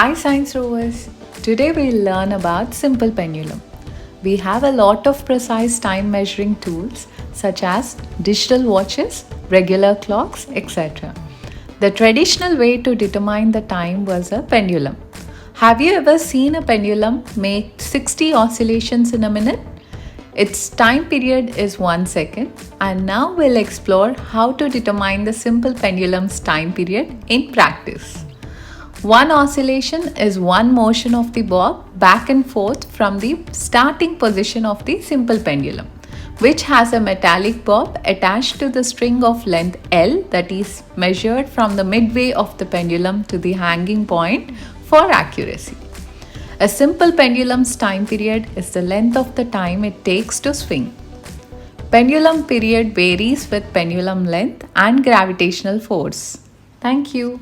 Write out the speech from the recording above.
Hi Science Rovers! Today we'll learn about simple pendulum. We have a lot of precise time measuring tools such as digital watches, regular clocks, etc. The traditional way to determine the time was a pendulum. Have you ever seen a pendulum make 60 oscillations in a minute? Its time period is 1 second, and now we'll explore how to determine the simple pendulum's time period in practice. One oscillation is one motion of the bob back and forth from the starting position of the simple pendulum, which has a metallic bob attached to the string of length L that is measured from the midway of the pendulum to the hanging point for accuracy. A simple pendulum's time period is the length of the time it takes to swing. Pendulum period varies with pendulum length and gravitational force. Thank you.